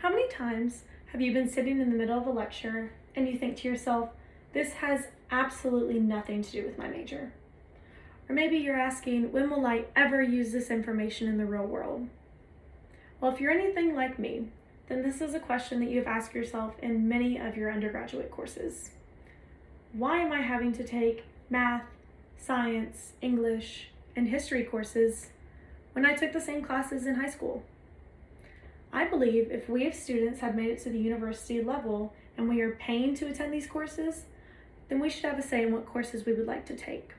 How many times have you been sitting in the middle of a lecture and you think to yourself, this has absolutely nothing to do with my major? Or maybe you're asking, when will I ever use this information in the real world? Well, if you're anything like me, then this is a question that you've asked yourself in many of your undergraduate courses. Why am I having to take math, science, English, and history courses when I took the same classes in high school? I believe if we as students have made it to the university level and we are paying to attend these courses, then we should have a say in what courses we would like to take.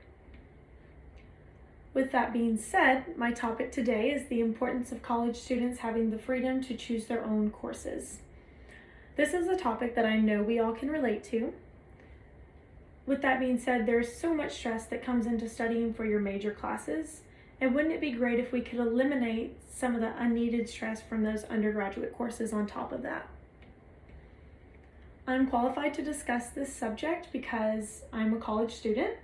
With that being said, my topic today is the importance of college students having the freedom to choose their own courses. This is a topic that I know we all can relate to. With that being said, there's so much stress that comes into studying for your major classes, and wouldn't it be great if we could eliminate some of the unneeded stress from those undergraduate courses on top of that? I'm qualified to discuss this subject because I'm a college student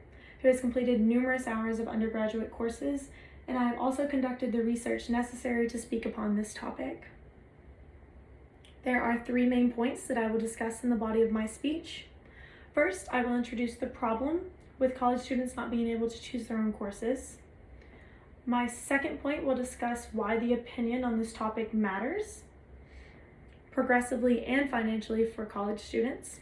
who has completed numerous hours of undergraduate courses, and I have also conducted the research necessary to speak upon this topic. There are 3 main points that I will discuss in the body of my speech. First, I will introduce the problem with college students not being able to choose their own courses. My second point will discuss why the opinion on this topic matters, progressively and financially for college students.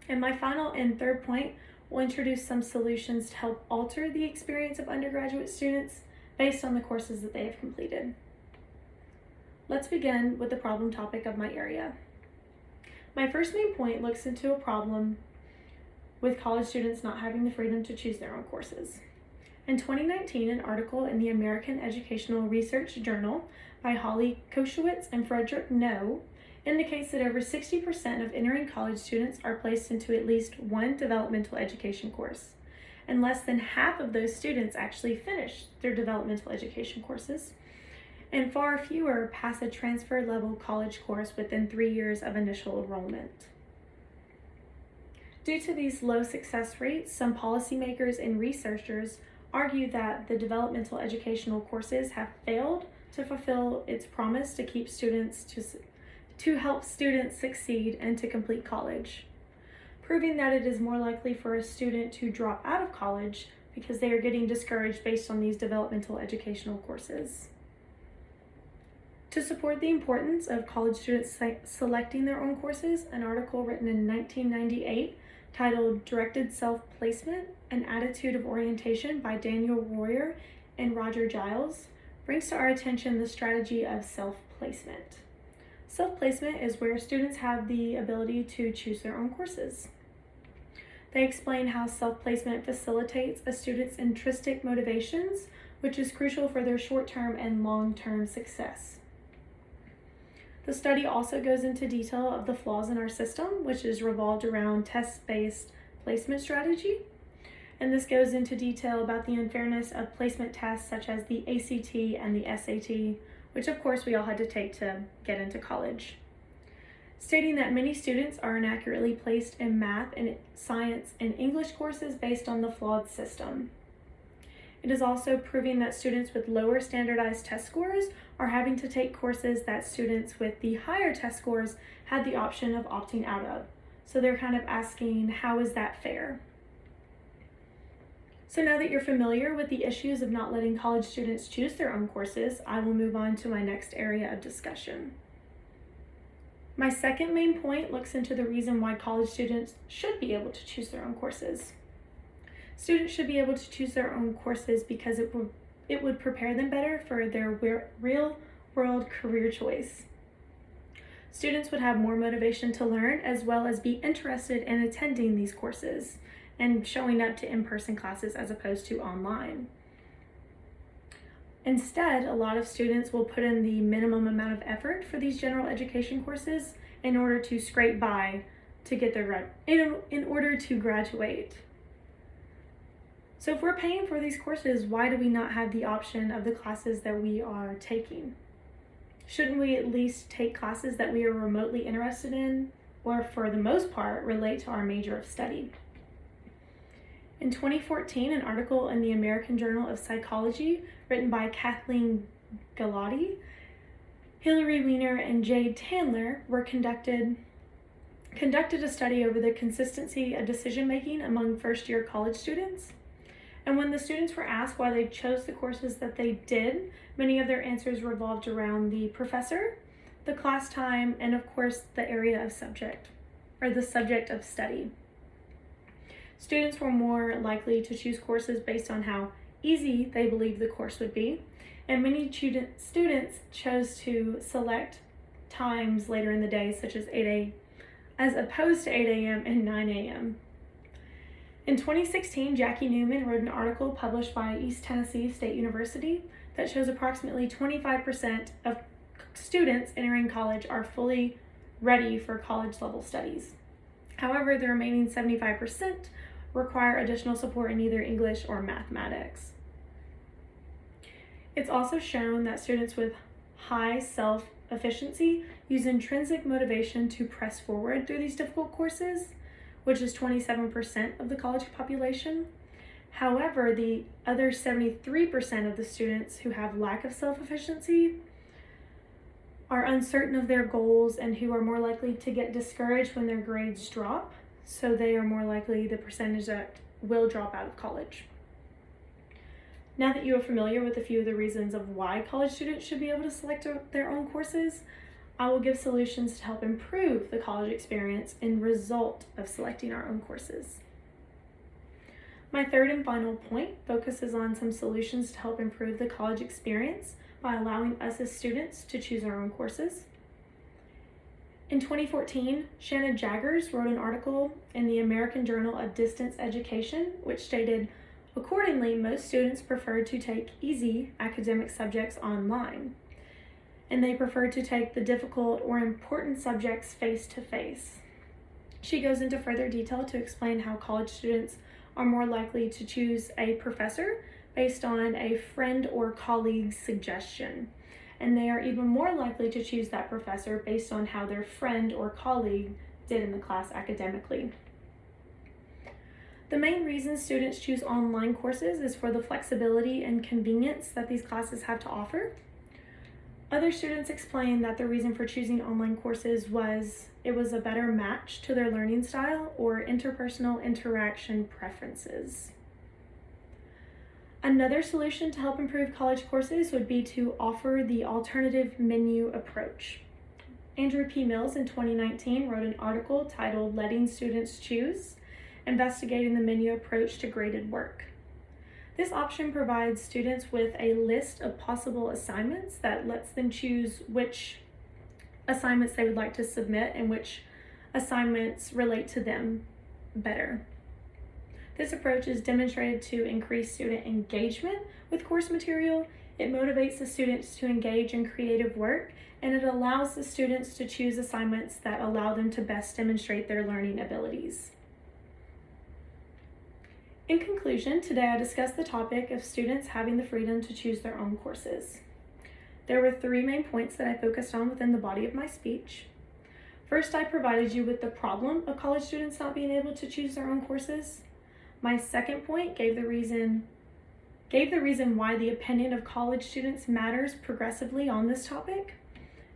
And my final and third point will introduce some solutions to help alter the experience of undergraduate students based on the courses that they have completed. Let's begin with the problem topic of my area. My first main point looks into a problem with college students not having the freedom to choose their own courses. In 2019, an article in the American Educational Research Journal by Holly Koshowitz and Frederick No indicates that over 60% of entering college students are placed into at least one developmental education course, and less than half of those students actually finish their developmental education courses, and far fewer pass a transfer level college course within 3 years of initial enrollment. Due to these low success rates, some policymakers and researchers argue that the developmental educational courses have failed to fulfill its promise to keep students to help students succeed and to complete college, proving that it is more likely for a student to drop out of college because they are getting discouraged based on these developmental educational courses. To support the importance of college students selecting their own courses, an article written in 1998 titled Directed Self-Placement, An Attitude of Orientation by Daniel Royer and Roger Giles brings to our attention the strategy of self-placement. Self-placement is where students have the ability to choose their own courses. They explain how self-placement facilitates a student's intrinsic motivations, which is crucial for their short-term and long-term success. The study also goes into detail of the flaws in our system, which is revolved around test-based placement strategy. And this goes into detail about the unfairness of placement tests such as the ACT and the SAT, which of course we all had to take to get into college. Stating that many students are inaccurately placed in math and science and English courses based on the flawed system. It is also proving that students with lower standardized test scores are having to take courses that students with the higher test scores had the option of opting out of. So they're kind of asking, how is that fair? So now that you're familiar with the issues of not letting college students choose their own courses, I will move on to my next area of discussion. My second main point looks into the reason why college students should be able to choose their own courses. Students should be able to choose their own courses because it would prepare them better for their real-world career choice. Students would have more motivation to learn as well as be interested in attending these courses and showing up to in-person classes as opposed to online. Instead, a lot of students will put in the minimum amount of effort for these general education courses in order to scrape by to get in order to graduate. So if we're paying for these courses, why do we not have the option of the classes that we are taking? Shouldn't we at least take classes that we are remotely interested in, or for the most part, relate to our major of study? In 2014, an article in the American Journal of Psychology written by Kathleen Galati Hillary Weiner and Jade Tandler conducted a study over the consistency of decision-making among first-year college students. And when the students were asked why they chose the courses that they did, many of their answers revolved around the professor, the class time, and of course the area of subject, or the subject of study. Students were more likely to choose courses based on how easy they believed the course would be, and many students chose to select times later in the day, such as 8 a.m. as opposed to 8 a.m. and 9 a.m. In 2016, Jackie Newman wrote an article published by East Tennessee State University that shows approximately 25% of students entering college are fully ready for college-level studies. However, the remaining 75% require additional support in either English or mathematics. It's also shown that students with high self-efficiency use intrinsic motivation to press forward through these difficult courses, which is 27% of the college population. However, the other 73% of the students who have lack of self-efficiency are uncertain of their goals and who are more likely to get discouraged when their grades drop, so they are more likely the percentage that will drop out of college. Now that you are familiar with a few of the reasons of why college students should be able to select their own courses, I will give solutions to help improve the college experience and result of selecting our own courses. My third and final point focuses on some solutions to help improve the college experience by allowing us as students to choose our own courses. In 2014, Shannon Jaggers wrote an article in the American Journal of Distance Education, which stated, accordingly, most students prefer to take easy academic subjects online, and they prefer to take the difficult or important subjects face-to-face. She goes into further detail to explain how college students are more likely to choose a professor based on a friend or colleague's suggestion, and they are even more likely to choose that professor based on how their friend or colleague did in the class academically. The main reason students choose online courses is for the flexibility and convenience that these classes have to offer. Other students explained that the reason for choosing online courses was it was a better match to their learning style or interpersonal interaction preferences. Another solution to help improve college courses would be to offer the alternative menu approach. Andrew P. Mills in 2019 wrote an article titled Letting Students Choose, Investigating the Menu Approach to Graded Work. This option provides students with a list of possible assignments that lets them choose which assignments they would like to submit and which assignments relate to them better. This approach is demonstrated to increase student engagement with course material. It motivates the students to engage in creative work, and it allows the students to choose assignments that allow them to best demonstrate their learning abilities. In conclusion, today I discussed the topic of students having the freedom to choose their own courses. There were 3 main points that I focused on within the body of my speech. First, I provided you with the problem of college students not being able to choose their own courses. My second point gave the reason why the opinion of college students matters progressively on this topic.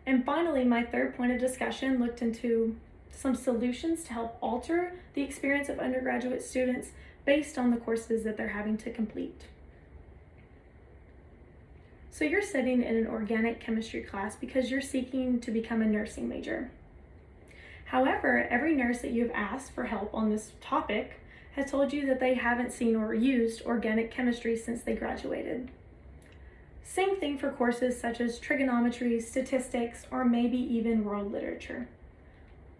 And finally, my third point of discussion looked into some solutions to help alter the experience of undergraduate students based on the courses that they're having to complete. So you're sitting in an organic chemistry class because you're seeking to become a nursing major. However, every nurse that you've asked for help on this topic has told you that they haven't seen or used organic chemistry since they graduated. Same thing for courses such as trigonometry, statistics, or maybe even world literature.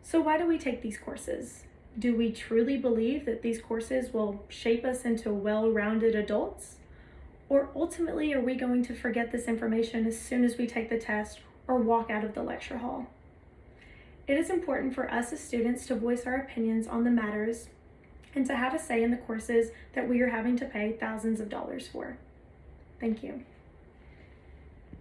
So why do we take these courses? Do we truly believe that these courses will shape us into well-rounded adults? Or ultimately, are we going to forget this information as soon as we take the test or walk out of the lecture hall? It is important for us as students to voice our opinions on the matters and to have a say in the courses that we are having to pay thousands of dollars for. Thank you.